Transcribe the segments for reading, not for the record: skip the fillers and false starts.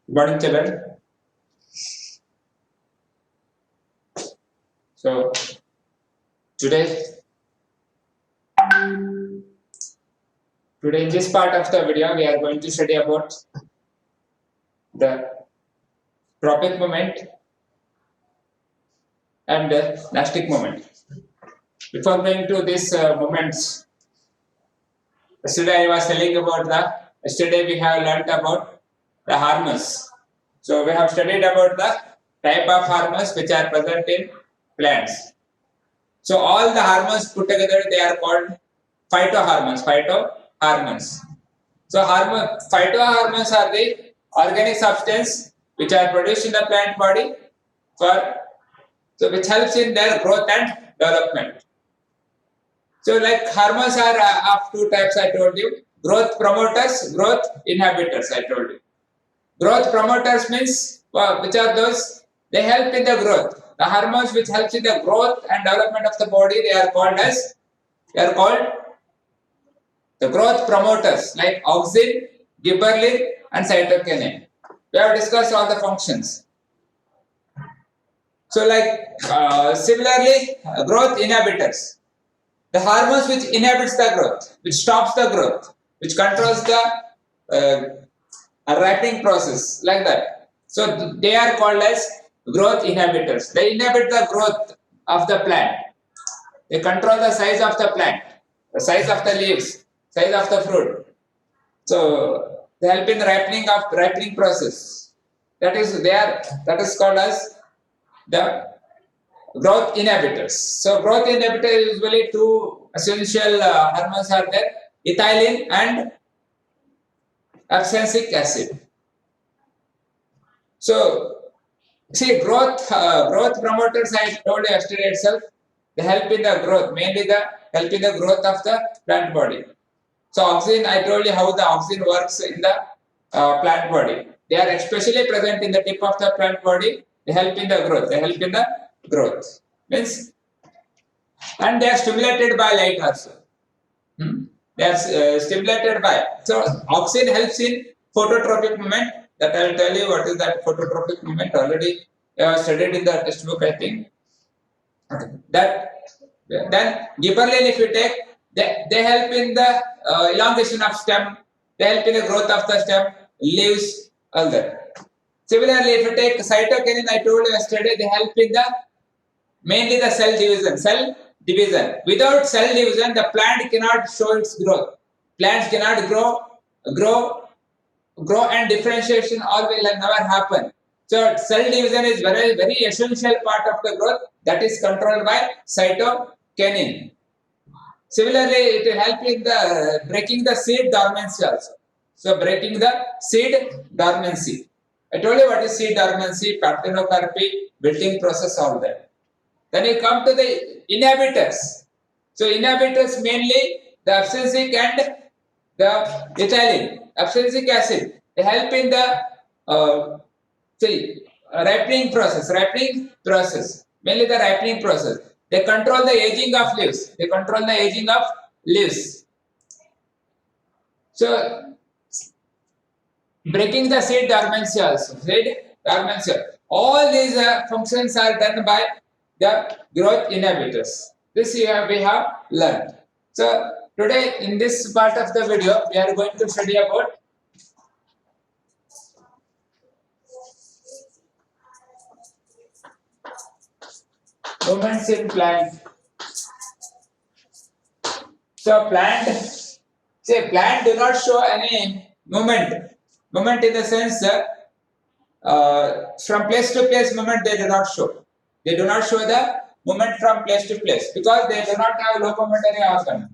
Good morning, children. So today, today in this part of the video, we are going to study about the tropic moment and the elastic moment. Before going to these moments, yesterday I was telling about yesterday we have learnt about the hormones. So we have studied about the type of hormones which are present in plants. So all the hormones put together, they are called phytohormones. Phytohormones. So phytohormones are the organic substance which are produced in the plant body which helps in their growth and development. So like hormones are of two types I told you. Growth promoters, growth inhibitors I told you. Growth promoters means which are those? They help in the growth. The hormones which helps in the growth and development of the body, they are called the growth promoters like auxin, gibberellin and cytokinin. We have discussed all the functions. So similarly, growth inhibitors. The hormones which inhibits the growth, which stops the growth, which controls the ripening process, like that. So they are called as growth inhibitors. They inhibit the growth of the plant. They control the size of the plant, the size of the leaves, size of the fruit. So they help in the ripening process. That is called as the growth inhibitors. So growth inhibitors usually two essential hormones are there: ethylene and abscisic acid. So see, growth promoters I told you yesterday itself. They help in the growth, mainly the help in the growth of the plant body. So auxin, I told you how the auxin works in the plant body. They are especially present in the tip of the plant body. They help in the growth. They help in the growth. Means, and they are stimulated by light also. They are stimulated by. So auxin helps in phototropic movement. That I will tell you what is that phototropic movement. Already studied in the textbook, I think. That then gibberellin, if you take, they help in the elongation of stem. They help in the growth of the stem, leaves, all that. Similarly, if you take cytokinin, I told you yesterday, they help in the mainly the cell division. Without cell division, the plant cannot show its growth. Plants cannot grow, and differentiation all will never happen. So cell division is very, very essential part of the growth that is controlled by cytokinin. Similarly, it will help in the breaking the seed dormancy also. So breaking the seed dormancy. I told you what is seed dormancy, parthenocarpy, wilting process, all that. Then you come to the inhibitors. So inhibitors mainly the abscisic and the ethylene, abscisic acid. They help in the ripening process. Mainly the ripening process. They control the aging of leaves. So breaking the seed dormancy also. All these functions are done by the growth inhibitors. This we have learned. So today in this part of the video, we are going to study about movements in plant. So plant do not show any movement. Movement in the sense from place to place movement they do not show. They do not show the movement from place to place because they do not have locomotory organs.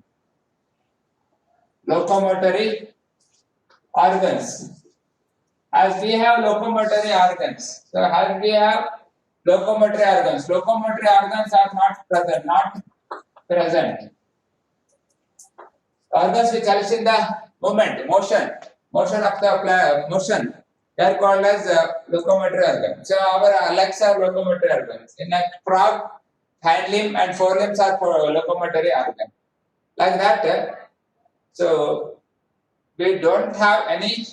As we have locomotory organs, locomotory organs are not present. Organs which helps in the motion of the motion, they are called as locomotory organs. So our legs are locomotory organs. In a frog, hind limb and forelimbs are for locomotory organ. Like that, so we don't have any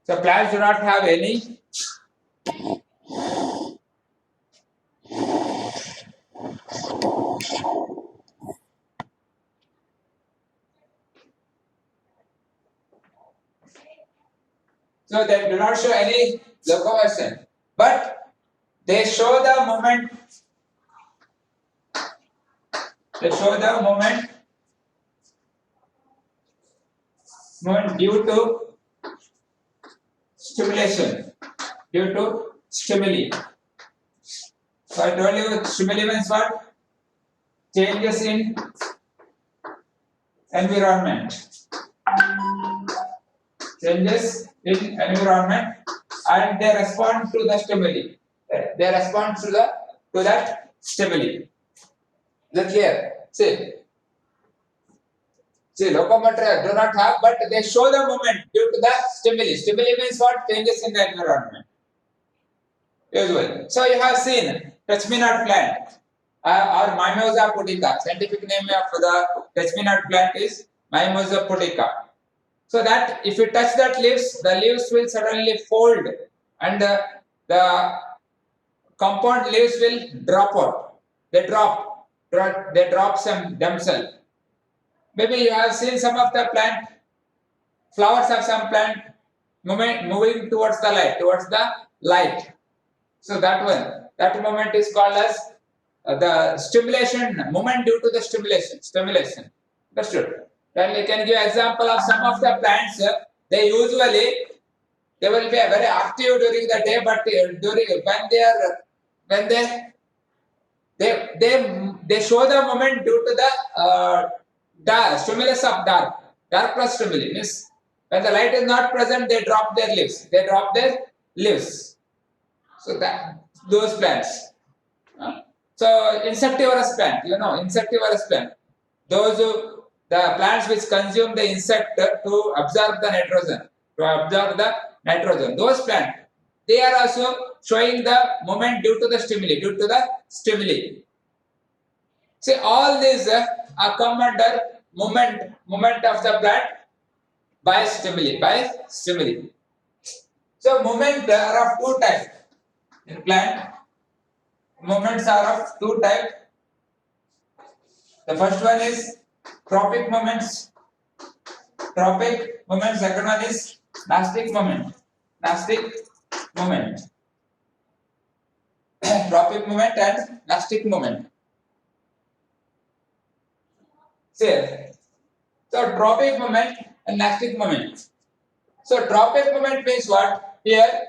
So plants do not have any so they do not show any locomotion, but they show the movement. They show the movement due to stimulation, due to stimuli. So I told you stimuli means what? Changes in environment. Changes in environment, and they respond to the stimuli. They respond to that stimuli. Is that clear? See, locomotor do not have, but they show the movement due to the stimuli. Stimuli means what? Changes in the environment. Usually. So you have seen touch-me-not plant or Mimosa pudica. Scientific name of the touch-me-not plant is Mimosa pudica. So that if you touch that leaves, the leaves will suddenly fold, and the compound leaves will drop out. They drop some themselves. Maybe you have seen some of the plant flowers of some plant moving towards the light. So that moment is called as the stimulation moment due to the stimulation. Understood? Then we can give example of some of the plants. They usually they will be very active during the day, but during when they show the moment due to the stimulus of dark plus stimuli. Means when the light is not present, they drop their leaves. So that those plants. So insectivorous plant, insectivorous plant. Those the plants which consume the insect to absorb the nitrogen. Those plants, they are also showing the moment due to the stimuli. See, all these are come under moment of the plant by stimuli. So movement are of two types. In plant, movements are of two types. The first one is tropic movements. Second one is nastic movement. Tropic movement and nastic movement. Say, so tropic movement and nastic movement. So tropic movement means what? Here,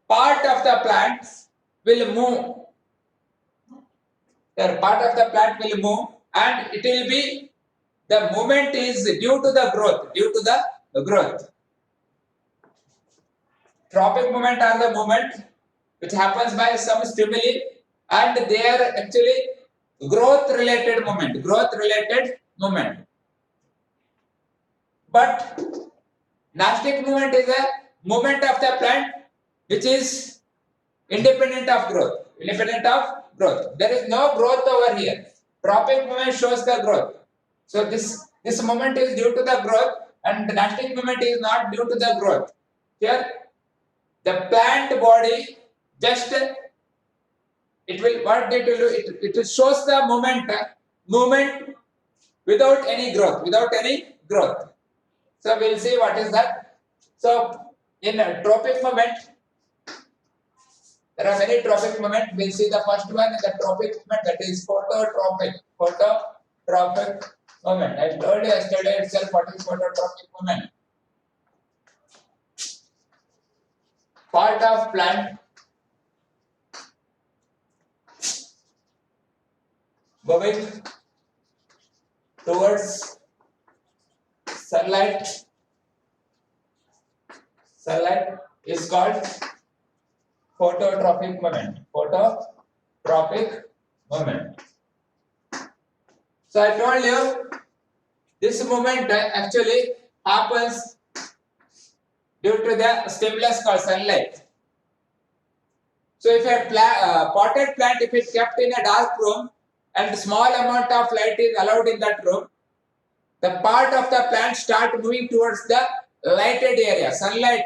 part of the plant will move. Part of the plant will move, and it will be the movement is due to the growth. Tropic movement are the movement which happens by some stimuli, and they are actually growth related movement. But nastic movement is a movement of the plant which is independent of growth. There is no growth over here. Tropic movement shows the growth. So this movement is due to the growth, and the nastic movement is not due to the growth. Here, the plant body just it will shows the movement without any growth. So we'll see what is that. So in a tropic movement, there are many tropic movements. We'll see the first one is the tropic movement, that is phototropic movement. I told you yesterday itself what is phototropic movement. Part of plant moving towards sunlight is called phototropic movement. So I told you this movement actually happens due to the stimulus called sunlight. So if a potted plant, if it kept in a dark room and small amount of light is allowed in that room, the part of the plant start moving towards the lighted area, sunlight,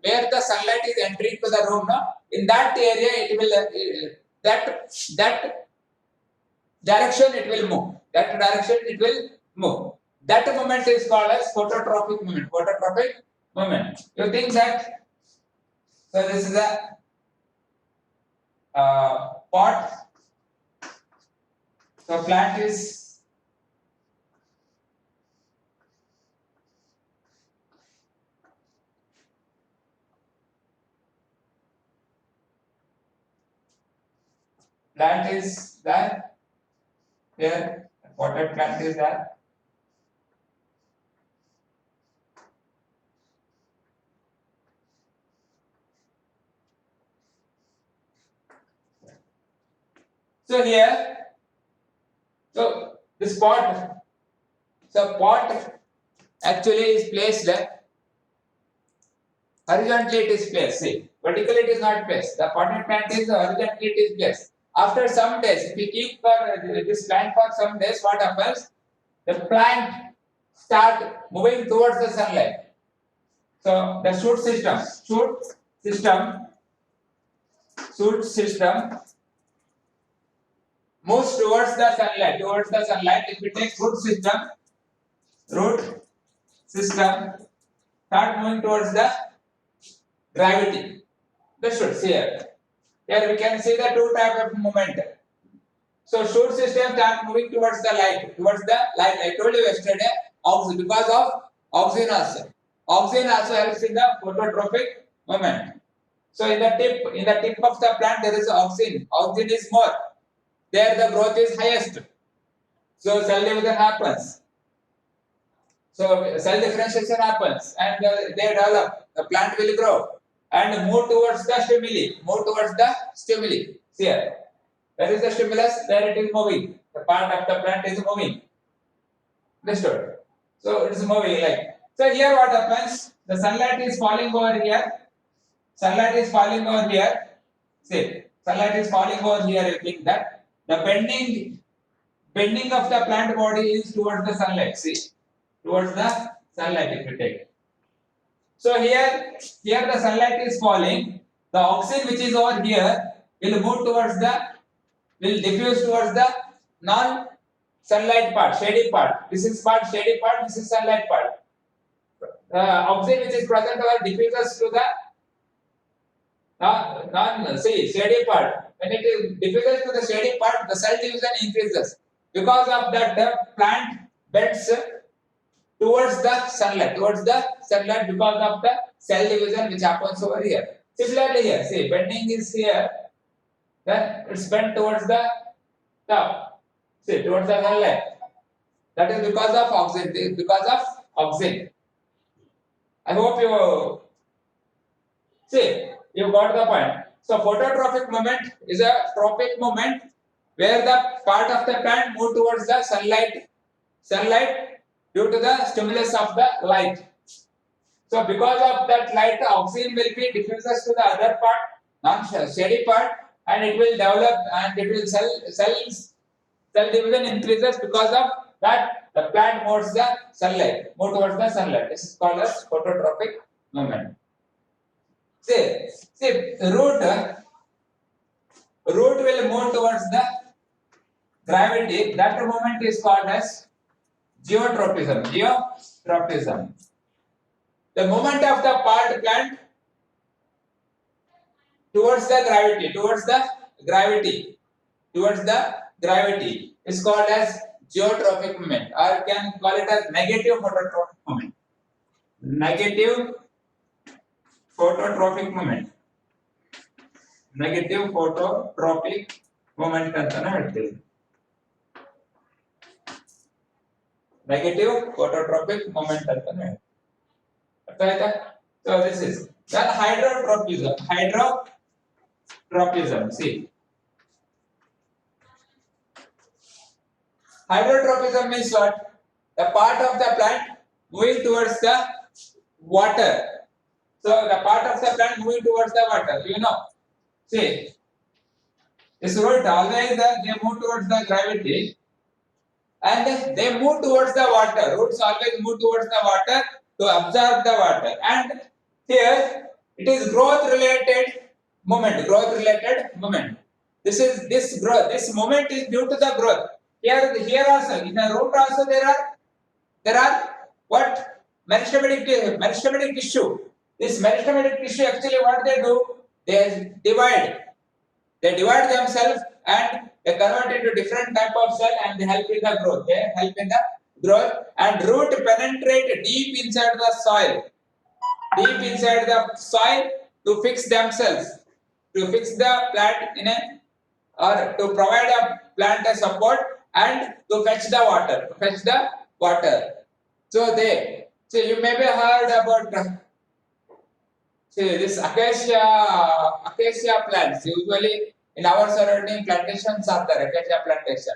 where the sunlight is entering to the room, no? In that area, it will that direction it will move. That direction it will move. That moment is called as phototropic moment. Phototropic moment. You think that? So this is the pot. So plant is there. Here, potted plant is there. So here, so this pot, so pot actually is placed horizontally. It is placed. See, vertically it is not placed. The potted plant is horizontally it is placed. After some days, if we keep this plant for some days, what happens? The plant start moving towards the sunlight. So the shoot system moves towards the sunlight. If we take root system start moving towards the gravity. The shoots here. Here we can see the two type of movement. So shoot system start moving towards the light. I told you yesterday, because of oxygen also. Oxygen also helps in the phototropic movement. So in the tip of the plant there is oxygen. Oxygen is more. There the growth is highest. So cell division happens. So cell differentiation happens and they develop. The plant will grow and move towards the stimuli. See here. Where is the stimulus? There it is moving. The part of the plant is moving. Understood? So it is moving like. So here what happens? The sunlight is falling over here. See, sunlight is falling over here. You think that the bending of the plant body is towards the sunlight. See, towards the sunlight if you take. So here the sunlight is falling. The oxygen which is over here will diffuse towards the non-sunlight part, shady part. This is shady part. This is sunlight part. Oxygen which is present over diffuses to the shady part. When it diffuses to the shady part, the cell division increases. Because of that, the plant bends towards the sunlight because of the cell division which happens over here. Similarly here, see, bending is here, then it's bent towards the top. See, towards the sunlight. That is because of oxygen. I hope you got the point. So phototropic moment is a tropic moment where the part of the plant move towards the sunlight due to the stimulus of the light. So because of that light, oxygen will be diffuses to the other part, non-shady part, and it will develop and it will cell division increases. Because of that, the plant moves towards the sunlight. This is called as phototropic movement. See, root will move towards the gravity. That movement is called as geotropism. The movement of the part plant towards the gravity is called as geotropic movement, or you can call it as negative phototropic movement. Negative phototropic movement ಅಂತಾನೆ ಹೇಳ್ತೀವಿ. Negative phototropic moment ಅಂತಾನೆ ಹೇಳ್ತೀವಿ. ಅರ್ಥ ಆಯ್ತಾ? So this is then hydrotropism. See, hydrotropism means what? The part of the plant moving towards the water. So the part of the plant moving towards the water, see, this root always they move towards the gravity and they move towards the water. Roots always move towards the water to absorb the water. And here it is growth related moment. Growth related moment. This growth. This moment is due to the growth. Here also in the root also there are what meristematic tissue. This meristematic tissue actually what they do? They divide themselves and they convert into different type of cell and they help in the growth. They help in the growth and root penetrate deep inside the soil to fix themselves, to fix the plant in a or to provide a plant a support and to fetch the water. So you maybe heard about see, this acacia plants, usually in our surrounding plantations are there, acacia plantation.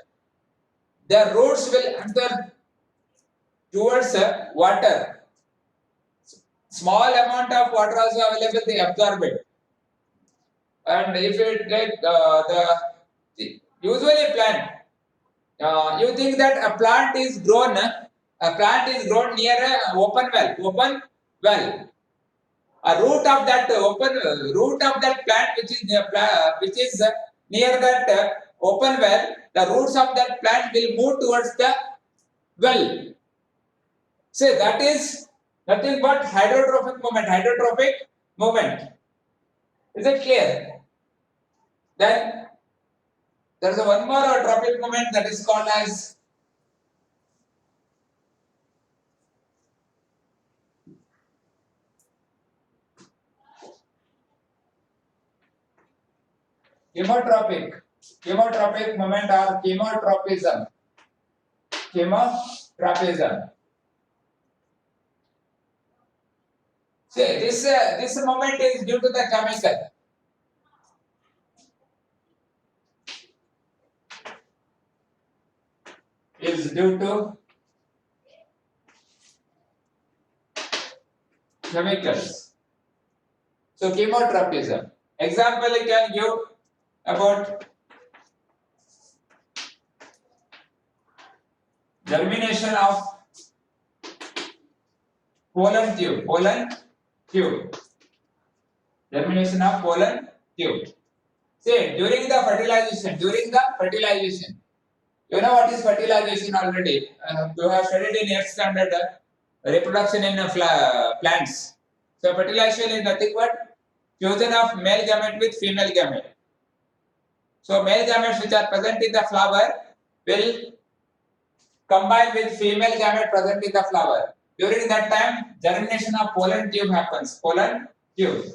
Their roots will enter towards water. Small amount of water also available, they absorb it. And if you take usually plant, you think that a plant is grown near a open well. A root of that plant which is near that open well, the roots of that plant will move towards the well. Say that is nothing but hydrotrophic movement. Is it clear? Then there is one more trophic movement that is called as chemotropic movement or chemotropism. See, this movement is due to the chemical. Is due to chemicals. So chemotropism. Example you can give about germination of pollen tube. Germination of pollen tube. Say during the fertilization, you know what is fertilization already. You have studied in 8th standard reproduction in plants. So fertilization is nothing but fusion of male gamete with female gamete. So male gametes which are present in the flower will combine with female gamete present in the flower. During that time, germination of pollen tube happens. Pollen tube.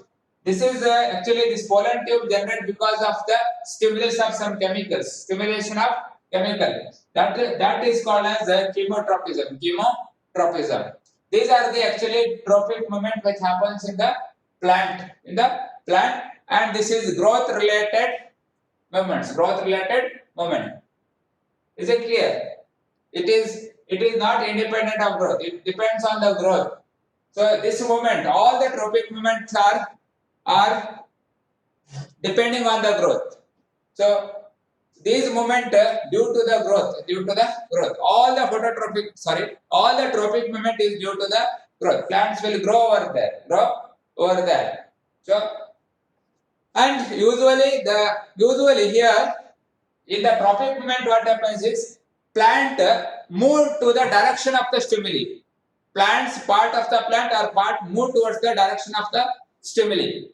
This is actually this pollen tube generated because of the stimulus of some chemicals. Stimulation of chemical. That is called as chemotropism. These are the actually trophic movement which happens in the plant. And this is growth related movements. Is it clear? It is not independent of growth. It depends on the growth. So this movement, all the trophic movements are depending on the growth. So these movement due to the growth. All the trophic movement is due to the growth. Plants will grow over there. So and usually here in the trophic movement what happens is plant move to the direction of the stimuli. Part of the plant or part move towards the direction of the stimuli.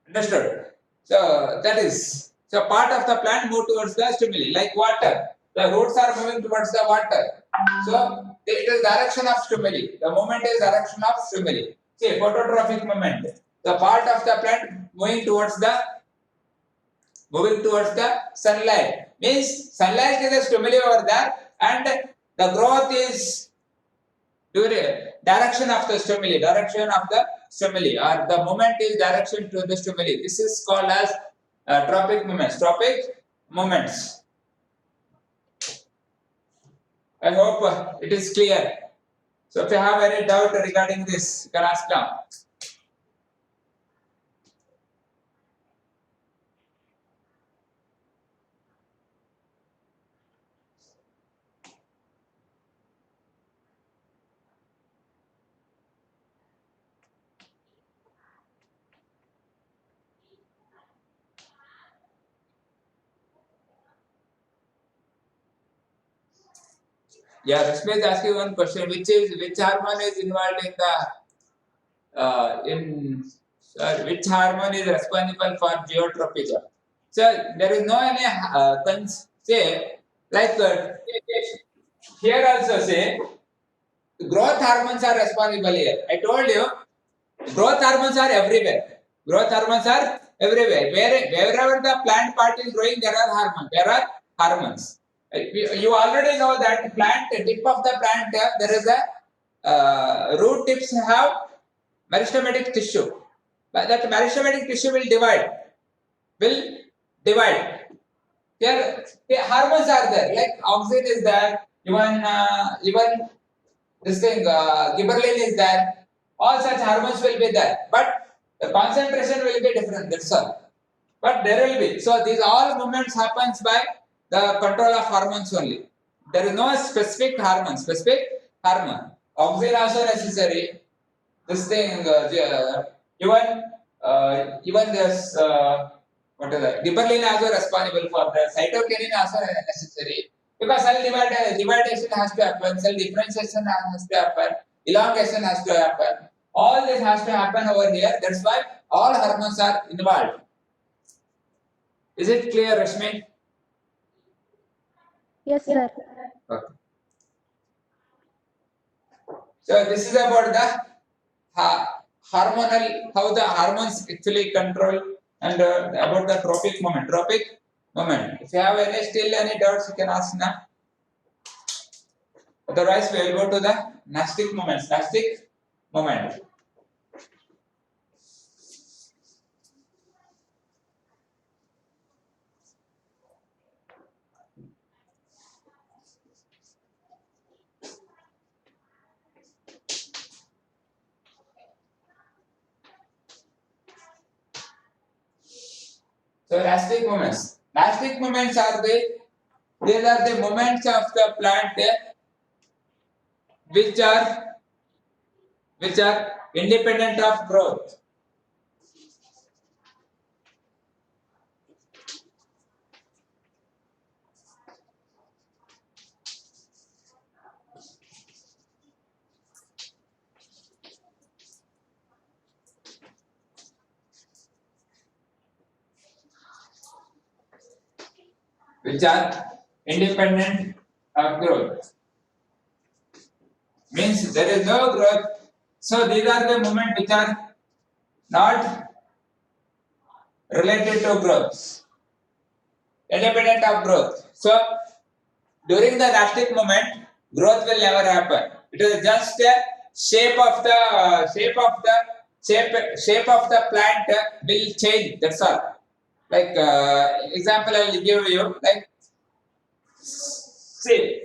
Understood? So that is part of the plant move towards the stimuli, like water. The roots are moving towards the water. So it is direction of stimuli. The movement is direction of stimuli. See, phototrophic movement. The part of the plant moving towards the sunlight. Means sunlight is a stimuli over there, and the growth is direction of the stimuli, or the movement is direction to the stimuli. This is called as trophic movements. I hope it is clear. So if you have any doubt regarding this, you can ask now. Yeah, Rashmi is asking one question, which hormone is involved in which hormone is responsible for geotropism? So there is no any say like here also say growth hormones are responsible here. I told you growth hormones are everywhere. Growth hormones are everywhere. Wherever the plant part is growing, there are hormones. There are hormones. You already know that plant tip of the plant there is a root tips have meristematic tissue. But that meristematic tissue will divide. Will divide. Here, hormones are there. Like auxin is there. Even this thing gibberellin is there. All such hormones will be there, but the concentration will be different. That's all. But there will be. So these all movements happens by the control of hormones only. There is no specific hormone. Specific hormone. Auxin also necessary. This thing even this what is that? Gibberellin also responsible for the cytokinin also necessary. Because cell dividation has to happen, cell differentiation has to happen, elongation has to happen. All this has to happen over here. That's why all hormones are involved. Is it clear, Rashmi? Yes, sir. Okay. So this is about the hormonal, how the hormones actually control, and about the tropic moment. Tropic moment. If you have any doubts, you can ask now. Otherwise, we will go to the nastic moments. Nastic moment. So nastic moments. Nastic moments are these are the moments of the plant which are independent of growth. Which are independent of growth. Means there is no growth. So these are the moments which are not related to growth, independent of growth. So during the nastic moment, growth will never happen. It is just a shape of the shape of the plant will change. That's all. Like example, I will give you like see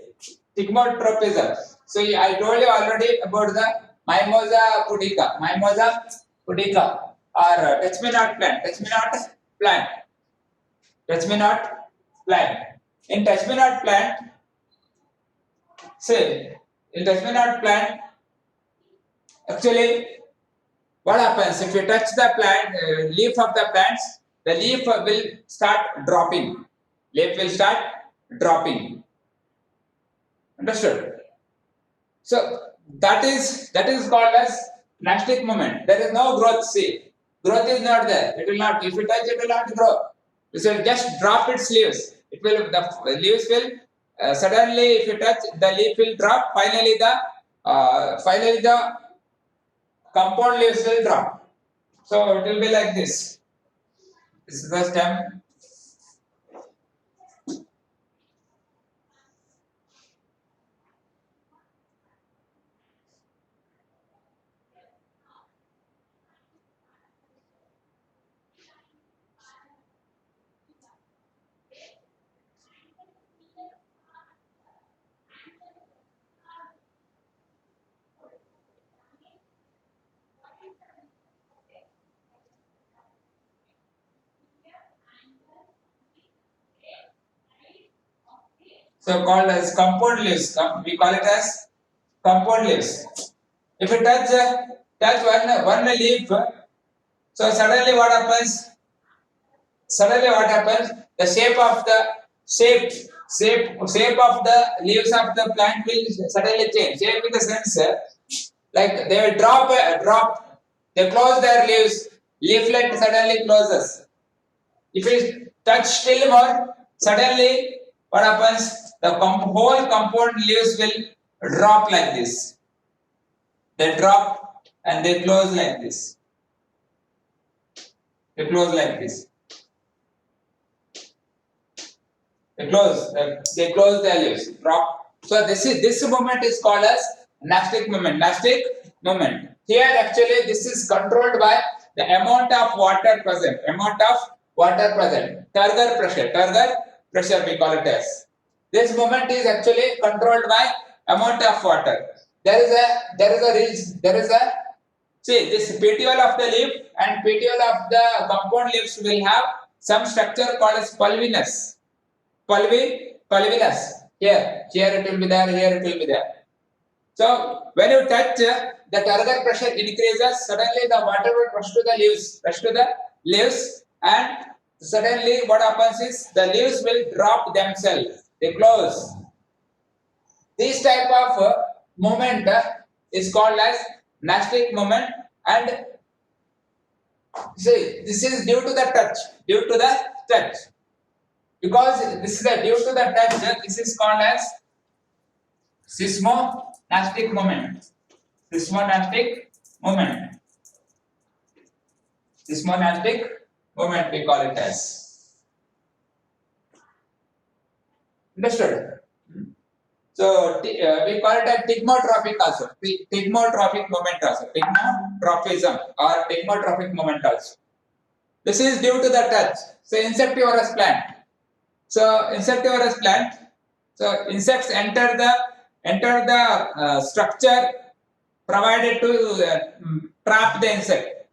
stigmotropism. So I told you already about the Mimosa pudica. Mimosa pudica or touch me not plant. Touch me not plant. Touch me not plant. In touch me not plant, say in touch me not plant, actually what happens if you touch the plant leaf of the plants, the leaf will start dropping. Leaf will start dropping. Understood? So that is called as nastic moment. There is no growth. See, growth is not there. It will not. If you touch, it will not grow. It will just drop its leaves. It will. The leaves will suddenly. If you touch, the leaf will drop. Finally, the compound leaves will drop. So it will be like this. This is the stem. So called as compound leaves. We call it as compound leaves. If you touch one leaf, so suddenly what happens? The shape shape of the leaves of the plant will suddenly change. Shape in the sense like they will drop. They close their leaves. Leaflet suddenly closes. If it touch still more, suddenly what happens? The whole compound leaves will drop like this. They drop and they close like this. They close like this. They close their leaves. Drop. So this movement is called as nastic movement. Nastic movement. Here actually this is controlled by the amount of water present. Amount of water present. Turgor pressure. Turgor pressure we call it as. This movement is actually controlled by amount of water. There is a see this petiole of the leaf and petiole of the compound leaves will have some structure called as pulvinus. Pulvinus. Here it will be there, here it will be there. So when you touch, the turgor pressure increases. Suddenly the water will rush to the leaves, and suddenly what happens is the leaves will drop themselves. They close. This type of movement is called as nastic movement, and see this is due to the touch. Due to the touch. Because this is due to the touch, this is called as seismonastic moment. Seismonastic moment. Seismonastic moment we call it as. Understood? So we call it a thigmotrophic also. Thigmotrophic moment also. Thigmotrophism or thigmotrophic moment also. This is due to the touch. So insectivorous plant. So insectivorous plant. So insects enter the structure provided to trap the insect.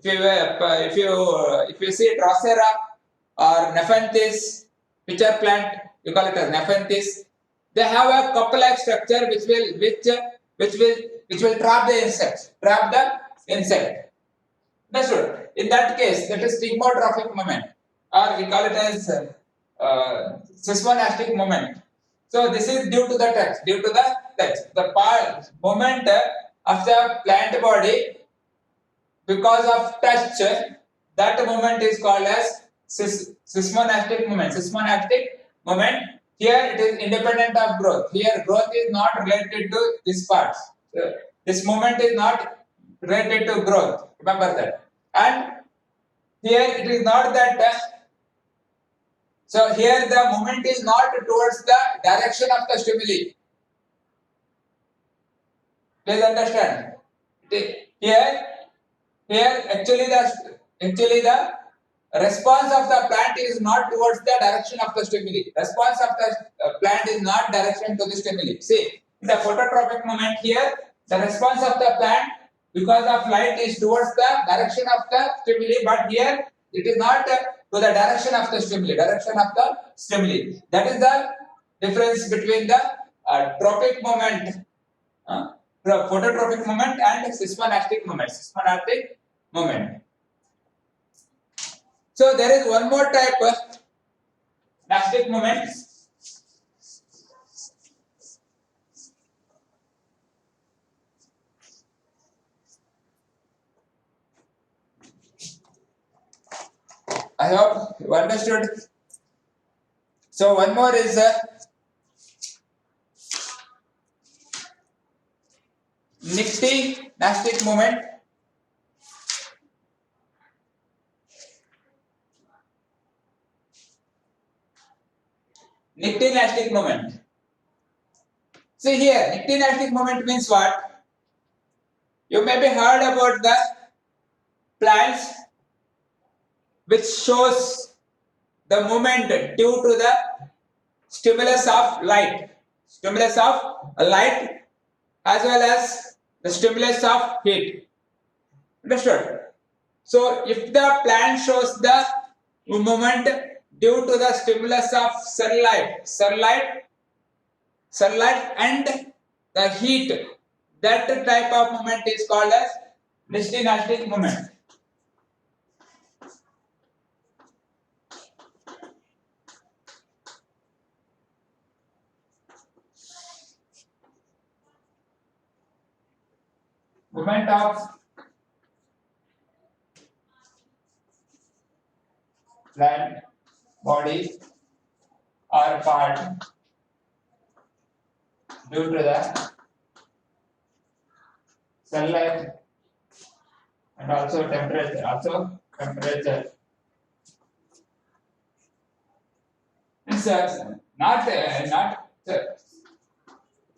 If you see Drosera or Nepenthes, pitcher plant, you call it as Nepenthes. They have a cup-like structure which will trap the insect. Trap the insect. That's good. In that case, that is thigmotrophic moment, or we call it as seismonastic moment. So this is due to the touch. Due to the touch, the moment of the plant body because of touch, that moment is called as seismonastic moment. Seismonastic moment. Here it is independent of growth. Here growth is not related to this part. This moment is not related to growth. Remember that. And here it is not that. So here the movement is not towards the direction of the stimuli. Please understand. Here actually the response of the plant is not towards the direction of the stimuli. Response of the plant is not direction to the stimuli. See, the phototropic moment here, the response of the plant because of light is towards the direction of the stimuli, but here it is not to the direction of the stimuli. Direction of the stimuli. That is the difference between the tropic moment, phototropic moment, and seismonastic moment. Seismonastic moment. So there is one more type of nastic moment. I hope you understood. So one more is nictinastic moment. Nictinastic moment. See here, nictinastic moment means what? You may be heard about the plants which shows the movement due to the stimulus of light. Stimulus of light as well as the stimulus of heat. Understood? So if the plant shows the movement due to the stimulus of sunlight and the heat, that type of movement is called as nictinastic movement. movement of plant body or part due to the sunlight and also temperature. It's not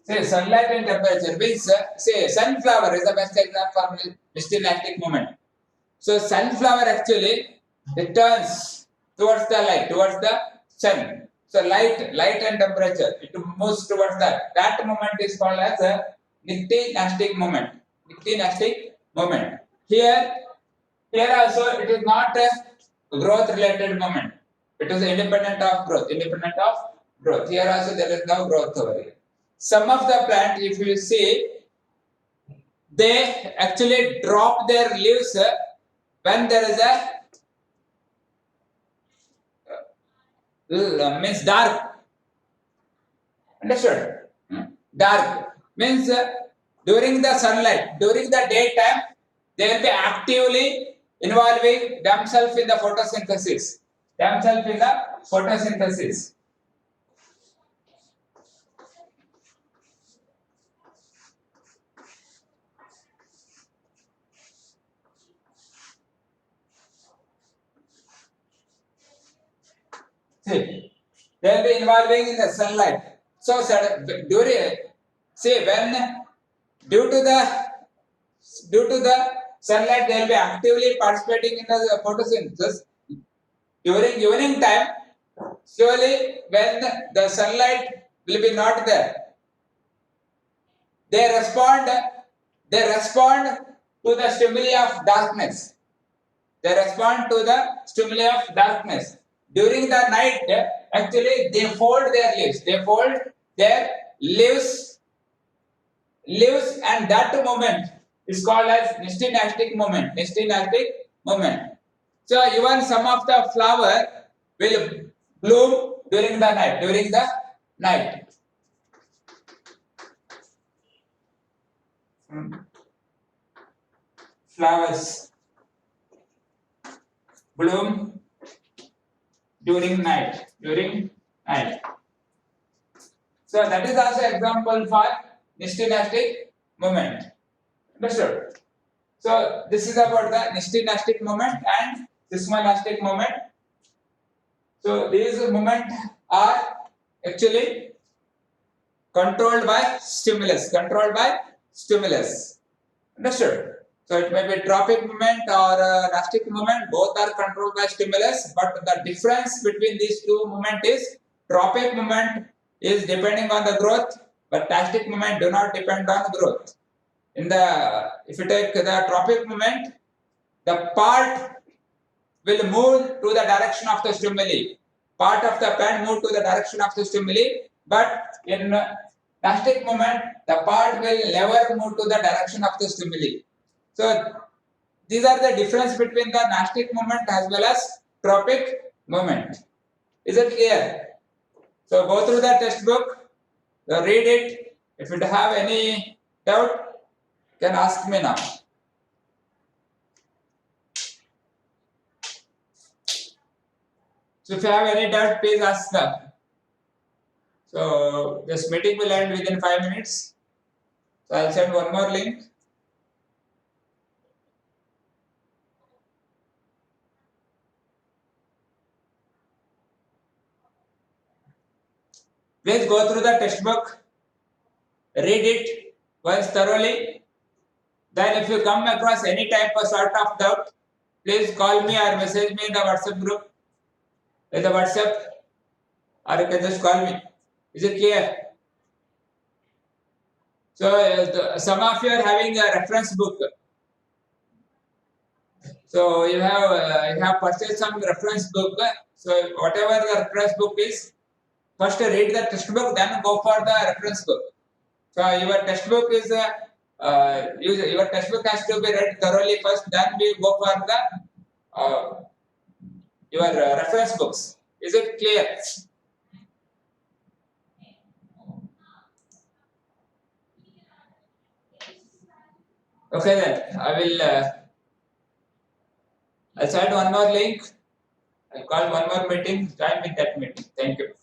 say sunlight and temperature means say sunflower is the best example for misty lactic movement. So sunflower actually it turns towards the light, towards the sun. So light and temperature, it moves towards that. That moment is called as a nictinastic moment. Nictinastic moment. Here also it is not a growth related moment. It is independent of growth. Here also there is no growth over here. Some of the plant, if you see, they actually drop their leaves when there is a means dark. Understood? Dark means during the sunlight, during the daytime, they will be actively involving themselves in the photosynthesis. See, they will be involving in the sunlight. So during when due to the sunlight, they will be actively participating in the photosynthesis. During evening time, surely when the sunlight will be not there, they respond to the stimuli of darkness. During the night, actually they fold their leaves, and that moment is called as nictinastic moment. So even some of the flower will bloom during the night. Flowers bloom during night. So that is also example for nictinastic moment. Understood? So this is about the nictinastic moment and schismonastic moment. So these movements are actually controlled by stimulus. Understood? So it may be tropic movement or nastic movement. Both are controlled by stimulus. But the difference between these two movements is tropic movement is depending on the growth, but nastic movement do not depend on growth. If you take the tropic movement, the part will move to the direction of the stimuli. Part of the plant move to the direction of the stimuli, but in nastic movement, the part will never move to the direction of the stimuli. So these are the difference between the nastic movement as well as tropic movement. Is it clear? So go through the textbook, read it. If you have any doubt, you can ask me now. So if you have any doubt, please ask them. So this meeting will end within 5 minutes. So I'll send one more link. Please go through the textbook, read it once thoroughly. Then if you come across any type of sort of doubt, please call me or message me in the WhatsApp group, or you can just call me. Is it clear? So some of you are having a reference book. So you have purchased some reference book. So whatever the reference book is, first read the textbook, then go for the reference book. So your textbook has to be read thoroughly first, then we go for the your reference books. Is it clear? Okay then, I will. I'll start one more link. I'll call one more meeting. Join with that meeting. Thank you.